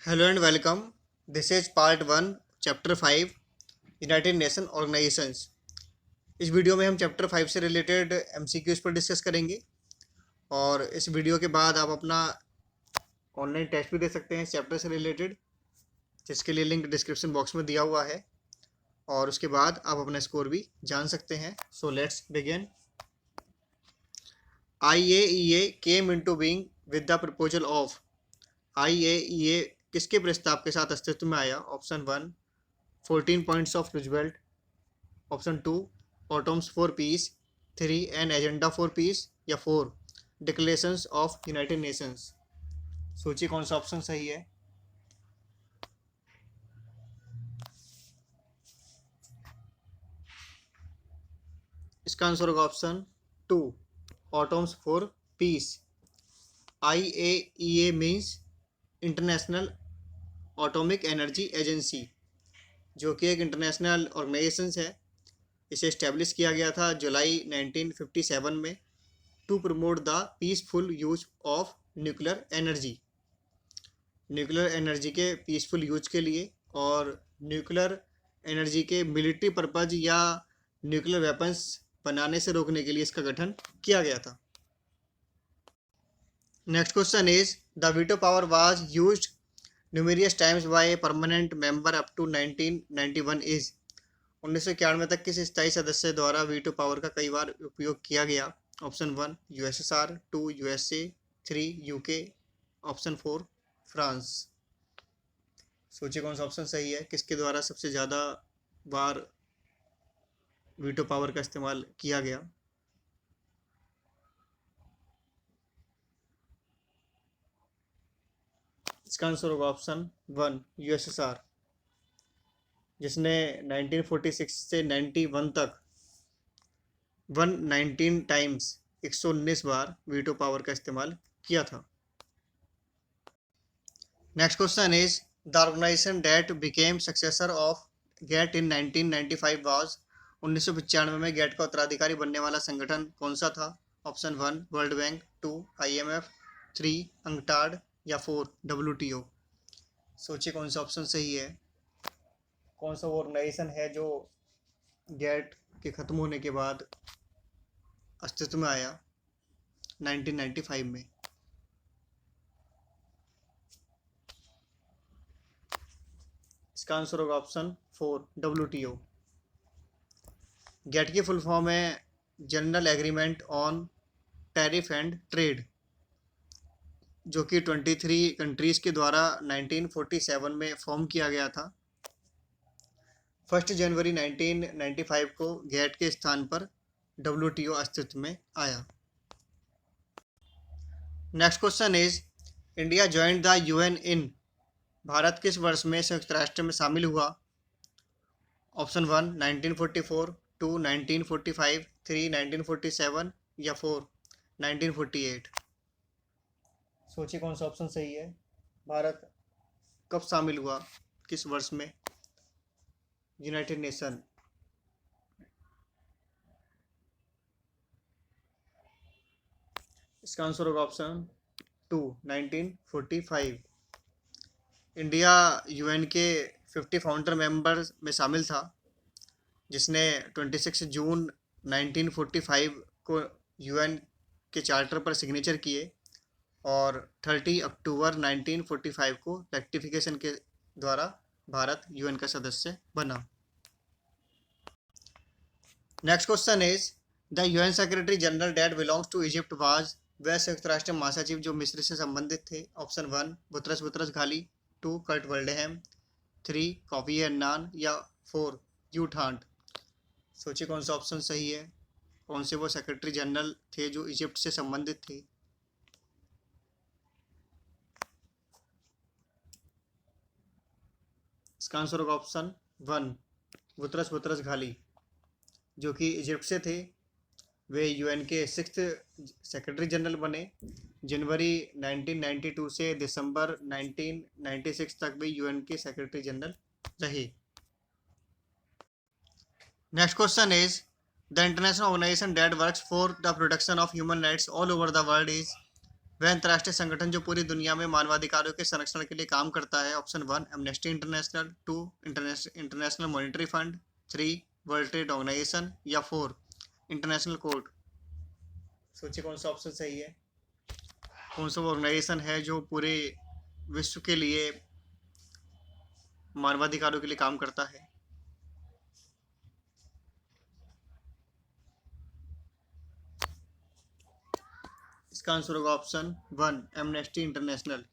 Hello and welcome. This is part 1, chapter 5, United nation organisations. इस video में हम chapter 5 से रिलेटेड एमसीक्यूज पर डिस्कस करेंगे और इस वीडियो के बाद आप अपना ऑनलाइन टेस्ट भी दे सकते हैं इस चैप्टर से रिलेटेड, जिसके लिए लिंक डिस्क्रिप्शन बॉक्स में दिया हुआ है और उसके बाद आप अपना स्कोर भी जान सकते हैं। So let's begin. IAEA came into being with the proposal of. IAEA किसके प्रस्ताव के साथ अस्तित्व में आया? Option 1 14 points of Roosevelt, option 2 autumns for piece, 3 an agenda for piece, या 4 डिक्लेरेशंस ऑफ यूनाइटेड नेशंस। सोचिए कौन सा ऑप्शन सही है। इसका आंसर होगा option 2 autumns for piece. IAEA means international atomic energy agency, जो कि एक इंटरनेशनल ऑर्गेनाइजेशन है। इसे इस्टेब्लिश किया गया था जुलाई 1957 में to promote the peaceful use of nuclear energy. Nuclear energy के पीसफुल यूज के लिए और न्यूक्लियर एनर्जी के मिलिट्री पर्पज या न्यूक्लियर वेपन्स बनाने से रोकने के लिए इसका गठन किया गया था। Next question is the veto power was used numerous times by a permanent member up to 1991 is. 1991 तक किस स्थायी सदस्य द्वारा वीटो पावर का कई बार उपयोग किया गया? Option 1 USSR, 2 USA, 3 UK, option 4 France. सोचिए कौन सा ऑप्शन सही है, किसके द्वारा सबसे ज़्यादा बार वीटो पावर का इस्तेमाल किया गया? इसका आंसर होगा ऑप्शन 1 USSR, जिसने 1946 से 91 तक 119 टाइम्स 119 बार वीटो पावर का इस्तेमाल किया था। Next question is the organisation that became successor of GATT in 1995 was. 1995 में गेट का उत्तराधिकारी बनने वाला संगठन कौन सा था? Option 1 world bank, 2 IMF, 3 UNCTAD, या 4 WTO। सोचिए कौन सा ऑप्शन सही है, कौन सा वो ऑर्गेनाइजेशन है जो गेट के ख़त्म होने के बाद अस्तित्व में आया 1995 में। इसका आंसर होगा ऑप्शन 4 WTO। गेट की फुल फॉर्म है general agreement on tariff and trade, जो कि 23 कंट्रीज़ के द्वारा 1947 में फॉर्म किया गया था। 1 जनवरी 1995 को गेट के स्थान पर WTO अस्तित्व में आया। Next question is India joint the UN इन। भारत किस वर्ष में संयुक्त राष्ट्र में शामिल हुआ? ऑप्शन 1 1944, 2 1945, 3 1947, या 4 1948। सोचिए कौन सा ऑप्शन सही है, भारत कब शामिल हुआ, किस वर्ष में यूनाइटेड नेशन? इसका आंसर होगा ऑप्शन 2 1945। इंडिया UN के 50 फाउंडर मेंबर्स में शामिल था, जिसने 26 जून 1945 को UN के चार्टर पर सिग्नेचर किए और 30 अक्टूबर 1945 को रेक्टिफिकेशन के द्वारा भारत UN का सदस्य बना। Next question is the UN secretary general that belongs to Egypt was. वह संयुक्त राष्ट्र महासचिव जो मिस्र से संबंधित थे। ऑप्शन 1 Boutros Boutros Ghali, 2 Kurt Waldheim, 3 Kofi Annan, या 4 यूठांट। सोचिए कौन सा ऑप्शन सही है, कौन से वो सेक्रेटरी जनरल थे जो इजिप्ट से संबंधित थे? इसका आंसर होगा ऑप्शन 1 बुतरस बुतरस घाली, जो कि इजिप्ट से थे। वे UN के 6th सेक्रेटरी जनरल बने। जनवरी 1992 से दिसंबर 1996 तक भी UN के सेक्रेटरी जनरल रहे। Next question is the international organisation that works for the protection of human rights all over the world is. वह अंतर्राष्ट्रीय संगठन जो पूरी दुनिया में मानवाधिकारों के संरक्षण के लिए काम करता है। Option 1 Amnesty International, 2 International Monetary Fund, 3 World Trade Organisation या 4 इंटरनेशनल कोर्ट। सोचिए कौन सा ऑप्शन सही है। कौन सा ऑर्गेनाइजेशन है जो पूरे विश्व के लिए मानवाधिकारों के लिए काम करता है। इसका आंसर होगा ऑप्शन 1 एमनेस्टी इंटरनेशनल,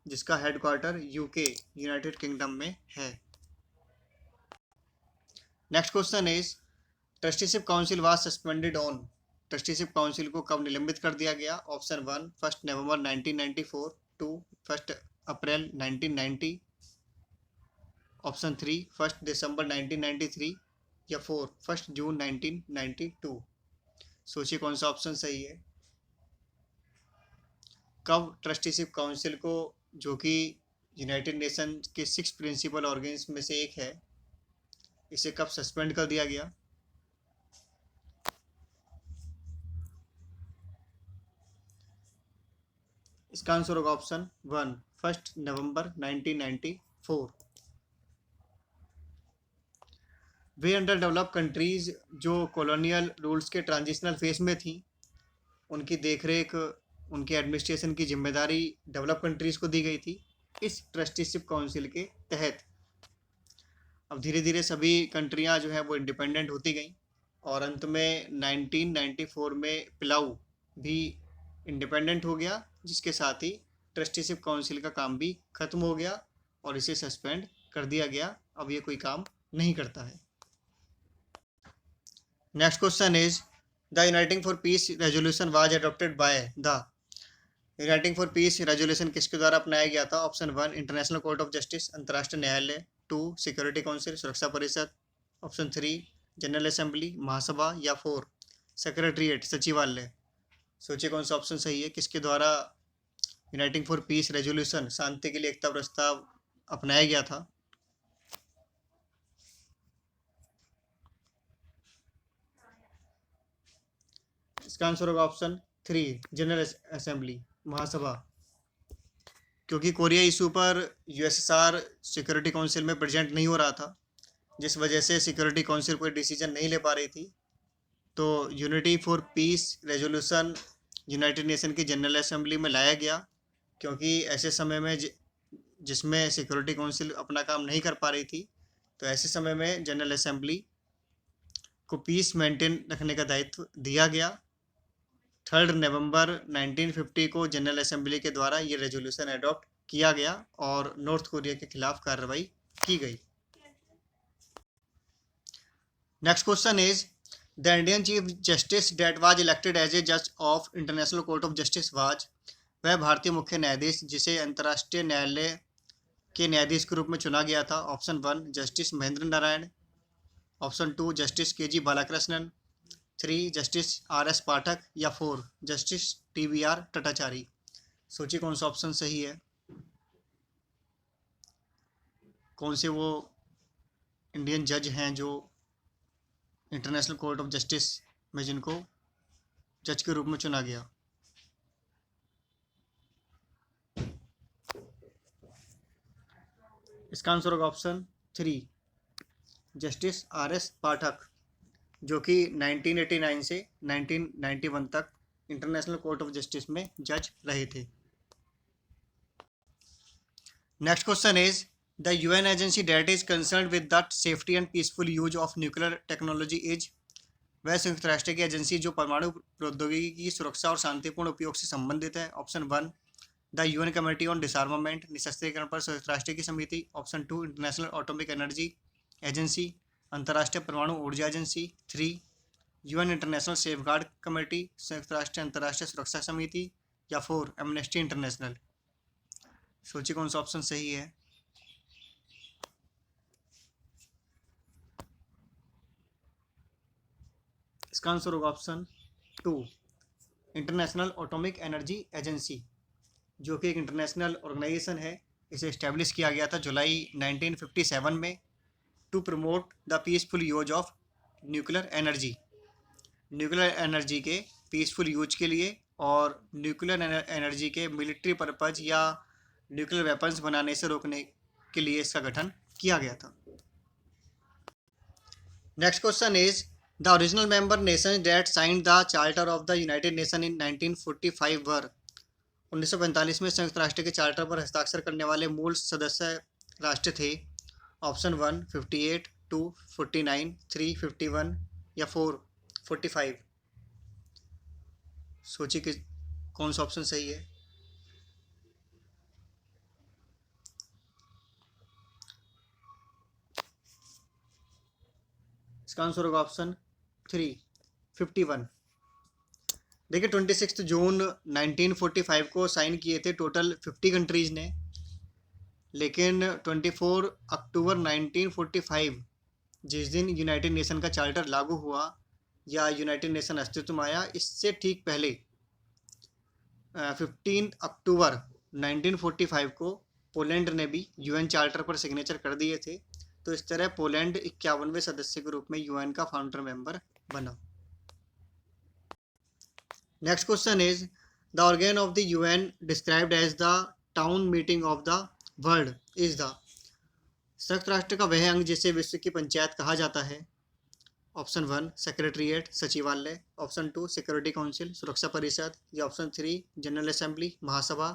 जिसका हेडक्वार्टर यूके यूनाइटेड किंगडम में है। Next question is trusteeship council was suspended on. Trusteeship council को कब निलंबित कर दिया गया। ऑप्शन 1 1 नवंबर 1994, 2 1 अप्रैल 1990, ऑप्शन 3 1 दिसंबर 1993 या 4 1 जून 1992। सोचिए कौन सा ऑप्शन सही है। कब ट्रस्टीशिप काउंसिल को, जो कि यूनाइटेड नेशन के 6 प्रिंसिपल ऑर्गन्स में से एक है, इसे कब सस्पेंड कर दिया गया। इसका आंसर होगा ऑप्शन 1 1 नवंबर 1994। वे अंडर डेवलप्ड कंट्रीज जो कॉलोनियल रूल्स के ट्रांजिशनल फेज में थी, उनकी देखरेख, उनके एडमिनिस्ट्रेशन की जिम्मेदारी डेवलप कंट्रीज को दी गई थी इस ट्रस्टीशिप काउंसिल के तहत। अब धीरे धीरे सभी कंट्रियां जो है वो इंडिपेंडेंट होती गई और अंत में 1994 में पिलाऊ भी इंडिपेंडेंट हो गया, जिसके साथ ही ट्रस्टीशिप काउंसिल का काम भी खत्म हो गया और इसे सस्पेंड कर दिया गया। अब ये कोई काम नहीं करता है। Next question is the uniting for piece resolution was adopted by the. Uniting for piece resolution किसके द्वारा अपनाया गया था। Option 1 international court of justice अंतर्राष्ट्रीय न्यायालय, 2 सिक्योरिटी काउंसिल सुरक्षा परिषद, ऑप्शन 3 जनरल असेंबली महासभा या 4 सेक्रेटरीट सचिवालय। सोचिए कौन सा ऑप्शन सही है। किसके द्वारा यूनाइटिंग फॉर पीस रेजोल्यूशन शांति के लिए एकता प्रस्ताव अपनाया गया था। इसका आंसर होगा ऑप्शन 3 जनरल असेंबली महासभा, क्योंकि कोरिया इशू पर यूएसएसआर सिक्योरिटी काउंसिल में प्रेजेंट नहीं हो रहा था, जिस वजह से सिक्योरिटी काउंसिल कोई डिसीजन नहीं ले पा रही थी। तो unity for piece resolution United nation की जनरल असेंबली में लाया गया, क्योंकि ऐसे समय में जिसमें सिक्योरिटी काउंसिल अपना काम नहीं कर पा रही थी, तो ऐसे समय में जनरल असेंबली को पीस मेंटेन रखने का दायित्व दिया गया। 3 नवंबर 1950 को जनरल असेंबली के द्वारा ये रेजोल्यूशन अडॉप्ट किया गया और नॉर्थ कोरिया के खिलाफ कार्रवाई की गई। Next question is the Indian chief justice that was elected as a जज of international court of justice was. वह भारतीय मुख्य न्यायाधीश जिसे अंतर्राष्ट्रीय न्यायालय के न्यायाधीश के रूप में चुना गया था। Option 1 justice Mahendra Narayan, option 2 justice K G. Balakrishnan, 3 justice R S. Pathak या 4 जस्टिस टी.बी.आर. टटाचारी। सोचिए कौन सा ऑप्शन सही है। कौन से वो इंडियन जज हैं जो इंटरनेशनल कोर्ट ऑफ जस्टिस में जिनको जज के रूप में चुना गया। इसका आंसर होगा ऑप्शन 3 जस्टिस आर.एस. पाठक, जो कि 1989 से 1991 तक इंटरनेशनल कोर्ट ऑफ जस्टिस में जज रहे थे। Next question is the UN agency that is concern with the safety and peaceful use of nuclear technology is. वह संयुक्त राष्ट्र की एजेंसी जो परमाणु प्रौद्योगिकी की सुरक्षा और शांतिपूर्ण उपयोग से संबंधित है। Option 1 the UN committee on disarmament निशस्त्रीकरण पर संयुक्त राष्ट्र की समिति, option 2 international atomic energy agency अंतर्राष्ट्रीय परमाणु ऊर्जा एजेंसी, 3 यूएन इंटरनेशनल सेफगार्ड कमेटी संयुक्त राष्ट्र अंतर्राष्ट्रीय सुरक्षा समिति या 4 एमनेस्टी इंटरनेशनल। सोचिए कौन सा ऑप्शन सही है। इसका आंसर होगा option 2 international atomic energy agency, जो कि एक इंटरनेशनल ऑर्गेनाइजेशन है। इसे इस्टेब्लिश किया गया था जुलाई 1957 में to promote the peaceful use of nuclear energy. Nuclear energy के पीसफुल यूज के लिए और न्यूक्लियर एनर्जी के मिलिट्री पर्पज या न्यूक्लियर वेपन्स बनाने से रोकने के लिए इसका गठन किया गया था। Next question is the original member nation that signed the charter of the United nation in 1945 वर। 1945 में संयुक्त राष्ट्र के चार्टर पर हस्ताक्षर करने वाले मूल सदस्य राष्ट्र थे। ऑप्शन 1 58, 2 49, 3 51 या 4 45। सोचिए कि कौन सा ऑप्शन सही है। इसका आंसर होगा ऑप्शन 3 51। देखिए 26 जून 1945 को साइन किए थे टोटल 50 कंट्रीज ने, लेकिन 24 अक्टूबर 1945 जिस दिन यूनाइटेड नेशन का चार्टर लागू हुआ या यूनाइटेड नेशन अस्तित्व में आया, इससे ठीक पहले 15 अक्टूबर 1945 को पोलैंड ने भी यूएन चार्टर पर सिग्नेचर कर दिए थे। तो इस तरह पोलैंड 51वें सदस्य के रूप में यूएन का फाउंडर मेंबर बना। Next question is the organ of the UN described as the town meeting of the world is the. संयुक्त राष्ट्र का वह अंग जिसे विश्व की पंचायत कहा जाता है। ऑप्शन 1 सेक्रेटरीट सचिवालय, ऑप्शन 2 सिक्योरिटी काउंसिल सुरक्षा परिषद, या ऑप्शन 3 जनरल असेंबली महासभा,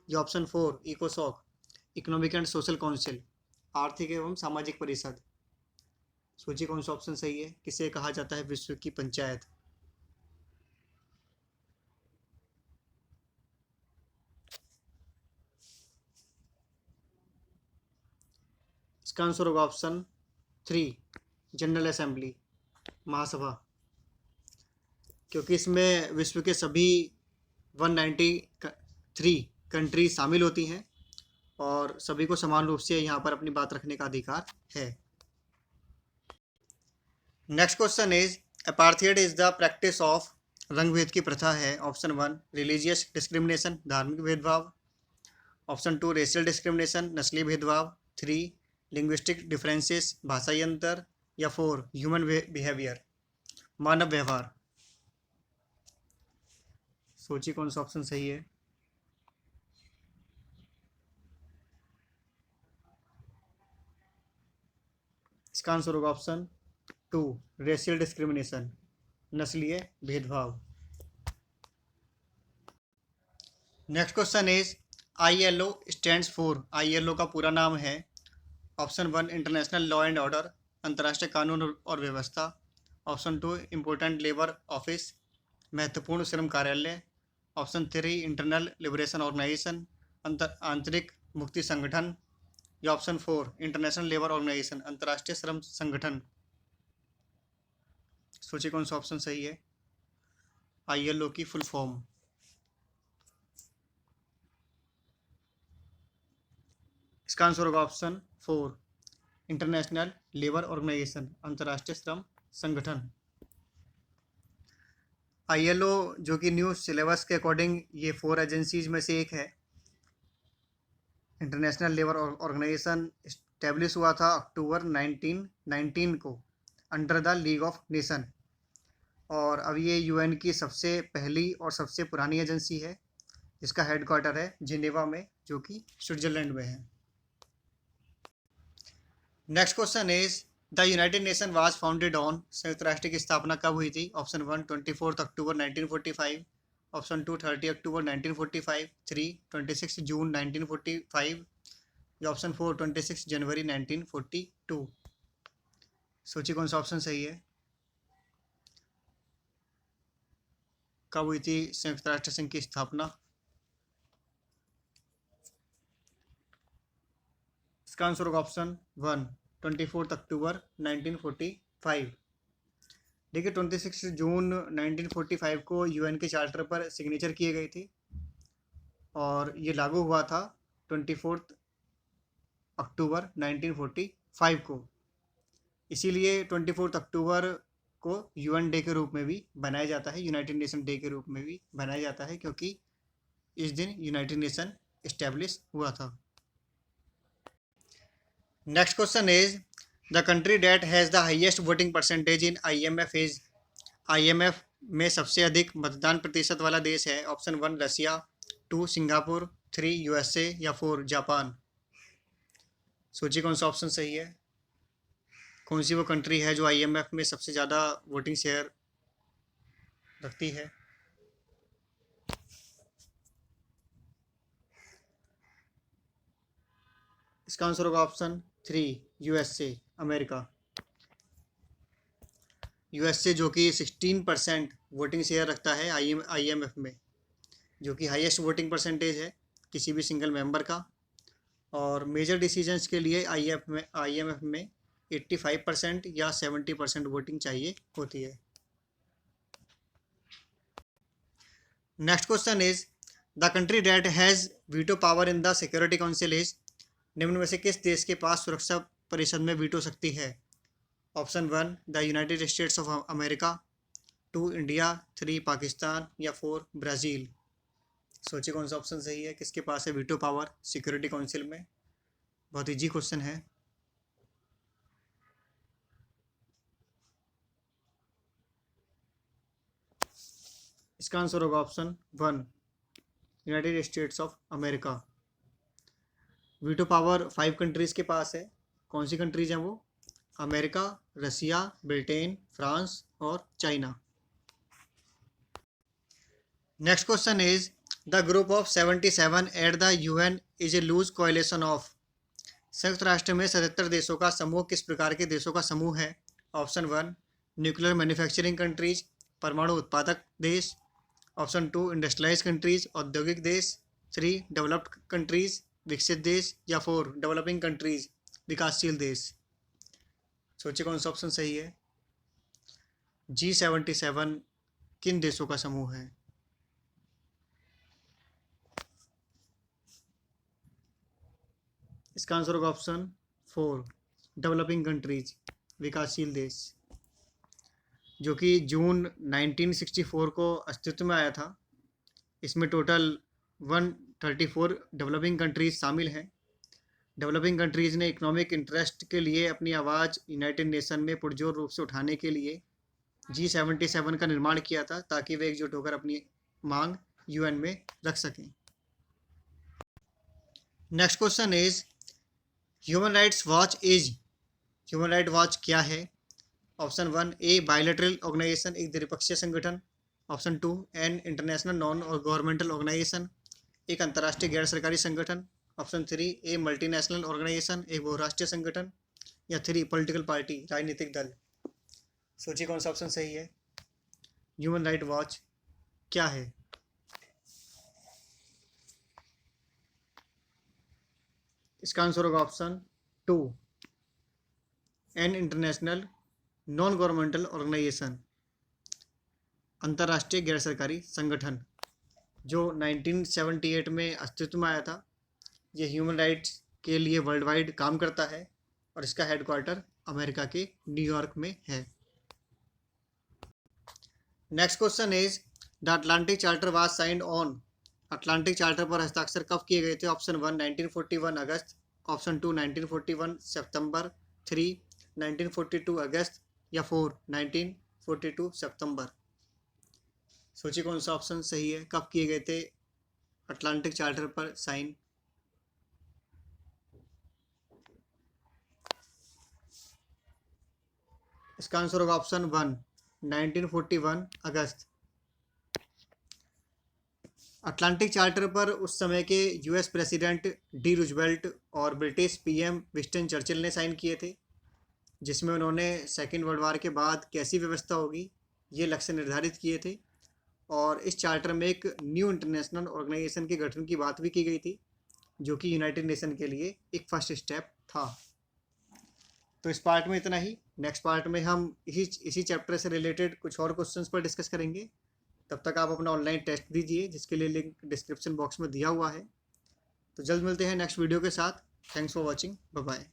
या ऑप्शन 4 इकोसॉक इकोनॉमिक एंड सोशल काउंसिल आर्थिक एवं सामाजिक परिषद। सोचिए कौन सा ऑप्शन सही है, किसे कहा जाता है विश्व की पंचायत। इसका आंसर होगा ऑप्शन 3 जनरल असेंबली महासभा, क्योंकि इसमें विश्व के सभी 193 कंट्री शामिल होती हैं और सभी को समान रूप से यहाँ पर अपनी बात रखने का अधिकार है। Next question is apartheid is the practice of. रंग भेद की प्रथा है। ऑप्शन 1 रिलीजियस डिस्क्रिमिनेशन धार्मिक भेदभाव, ऑप्शन 2 रेशियल डिस्क्रिमिनेशन नस्लीय भेदभाव, 3 लिंग्विस्टिक डिफरेंसेस भाषाई अंतर, या 4 ह्यूमन बिहेवियर मानव व्यवहार। सोचिए कौन सा ऑप्शन सही है। इसका आंसर होगा ऑप्शन 2 रेशियल डिस्क्रिमिनेशन नस्लीय भेदभाव। Next question is ILO stands for. ILO का पूरा नाम है। Option 1 international law and order अंतर्राष्ट्रीय कानून और व्यवस्था, ऑप्शन 2 इम्पोर्टेंट लेबर ऑफिस महत्वपूर्ण श्रम कार्यालय, ऑप्शन 3 इंटरनल लिबरेशन ऑर्गेनाइजेशन आंतरिक मुक्ति संगठन, या ऑप्शन 4 इंटरनेशनल लेबर ऑर्गेनाइजेशन अंतर्राष्ट्रीय श्रम संगठन। सोचिए कौन सा ऑप्शन सही है। ILO की फुल फॉर्म। इसका आंसर होगा ऑप्शन 4 इंटरनेशनल लेबर ऑर्गेनाइजेशन अंतर्राष्ट्रीय श्रम संगठन। ILO जो कि न्यू सिलेबस के अकॉर्डिंग ये 4 एजेंसीज में से एक है। इंटरनेशनल लेबर ऑर्गेनाइजेशन इस्टेब्लिश हुआ था अक्टूबर 1919 को under the league of nation, और अब ये यूएन की सबसे पहली और सबसे पुरानी एजेंसी है। इसका हेडक्वार्टर है जिनेवा में, जो कि स्विट्जरलैंड में है। Next question is the United nation was founded on. संयुक्त राष्ट्र की स्थापना कब हुई थी। ऑप्शन 1 24 अक्टूबर 1945, ऑप्शन 2 30 अक्टूबर 1945, 3 26 जून 1945, या ऑप्शन 4 26 जनवरी 1942। सोचिए कौन सा ऑप्शन सही है। कब हुई थी संयुक्त राष्ट्र संघ की स्थापना। इसका आंसर होगा ऑप्शन 1 24 अक्टूबर 1945। देखिए 26 जून 1945 को यूएन के चार्टर पर सिग्नेचर किए गए थे और ये लागू हुआ था 24 अक्टूबर 1945 को। इसीलिए 24 अक्टूबर को यूएन डे के रूप में भी बनाया जाता है, यूनाइटेड नेशन डे के रूप में भी बनाया जाता है, क्योंकि इस दिन यूनाइटेड नेशन इस्टेब्लिश हुआ था। Next question is the country that has the highest voting percentage in IMF is. IMF में सबसे अधिक मतदान प्रतिशत वाला देश है? ऑप्शन 1 रसिया, 2 सिंगापुर, 3 यूएसए या 4 जापान। सोचिए कौन सा ऑप्शन सही है। कौन सी वो कंट्री है जो आईएमएफ में सबसे ज़्यादा वोटिंग शेयर रखती है? इसका आंसर होगा ऑप्शन 3 यूएसए, अमेरिका। यूएसए जो कि 16% वोटिंग शेयर रखता है आईएमएफ में, जो कि हाईएस्ट वोटिंग परसेंटेज है किसी भी सिंगल मेंबर का। और मेजर डिसीजंस के लिए आईएमएफ में 85% या 70% वोटिंग चाहिए होती है। Next question is the country that has veto power in the Security Council is. निम्न में से किस देश के पास सुरक्षा परिषद में वीटो शक्ति है? Option 1 the United States of America, 2 India, 3 Pakistan या 4 ब्राज़ील। सोचिए कौन सा ऑप्शन सही है, किसके पास है वीटो पावर सिक्योरिटी काउंसिल में। बहुत इजी क्वेश्चन है। इसका आंसर होगा option 1 United States of America. Veto power 5 countries के पास है। कौन सी कंट्रीज़ हैं वो? अमेरिका, रसिया, ब्रिटेन, फ्रांस और China. Next question is the Group of 77 at the UN is a loose coalition of. संयुक्त राष्ट्र में 77 देशों का समूह किस प्रकार के देशों का समूह है? ऑप्शन 1 न्यूक्लियर मैन्युफैक्चरिंग कंट्रीज, परमाणु उत्पादक देश। ऑप्शन 2 इंडस्ट्रियलाइज कंट्रीज, औद्योगिक देश। 3 डेवलप्ड कंट्रीज, विकसित देश या 4 डेवलपिंग कंट्रीज, विकासशील देश। सोचिए कौन सा ऑप्शन सही है। G77 किन देशों का समूह है? इसका आंसर होगा ऑप्शन 4 डेवलपिंग कंट्रीज, विकासशील देश, जो कि जून 1964 को अस्तित्व में आया था। इसमें टोटल 134 डेवलपिंग कंट्रीज शामिल हैं। डेवलपिंग कंट्रीज़ ने इकोनॉमिक इंटरेस्ट के लिए अपनी आवाज़ यूनाइटेड नेशन में पुरजोर रूप से उठाने के लिए G77 का निर्माण किया था, ताकि वे एकजुट होकर अपनी मांग यूएन में रख सकें। Next question is human rights watch is. Human right watch क्या है? ऑप्शन 1 ए बायलैटरल ऑर्गेनाइजेशन, एक द्विपक्षीय संगठन। ऑप्शन 2 एन इंटरनेशनल नॉन और गवर्नमेंटल ऑर्गेनाइजेशन, एक अंतर्राष्ट्रीय गैर सरकारी संगठन। ऑप्शन 3 ए मल्टीनेशनल ऑर्गेनाइजेशन, एक बहुराष्ट्रीय संगठन। या 3 पॉलिटिकल पार्टी, राजनीतिक दल। सोचिए कौन सा ऑप्शन सही है। ह्यूमन राइट वॉच क्या है? इसका आंसर होगा option 2 an international non governmental organisation, अंतर्राष्ट्रीय गैर सरकारी संगठन, जो 1978 में अस्तित्व में आया था। ये ह्यूमन राइट्स के लिए वर्ल्ड वाइड काम करता है और इसका हेडक्वार्टर अमेरिका के न्यूयॉर्क में है। Next question is the Atlantic charter was signed on. Atlantic charter पर हस्ताक्षर कब किए गए थे? ऑप्शन 1 1941 अगस्त, ऑप्शन 2 1941 सितंबर, 3 1942 अगस्त या 4 1942 सितंबर। सोचिए कौन सा ऑप्शन सही है, कब किए गए थे अटलांटिक चार्टर पर साइन? इसका आंसर होगा ऑप्शन 1 1941 अगस्त। अटलांटिक चार्टर पर उस समय के यूएस प्रेसिडेंट डी रूजवेल्ट और ब्रिटिश पीएम विंस्टन चर्चिल ने साइन किए थे, जिसमें उन्होंने सेकेंड वर्ल्ड वार के बाद कैसी व्यवस्था होगी ये लक्ष्य निर्धारित किए थे। और इस चार्टर में एक न्यू इंटरनेशनल ऑर्गेनाइजेशन के गठन की बात भी की गई थी, जो कि यूनाइटेड नेशन के लिए एक फर्स्ट स्टेप था। तो इस पार्ट में इतना ही। नेक्स्ट पार्ट में हम इसी चैप्टर से रिलेटेड कुछ और क्वेश्चंस पर डिस्कस करेंगे। तब तक आप अपना ऑनलाइन टेस्ट दीजिए, जिसके लिए लिंक डिस्क्रिप्शन बॉक्स में दिया हुआ है। तो जल्द मिलते हैं नेक्स्ट वीडियो के साथ। Thanks for watching, bye bye.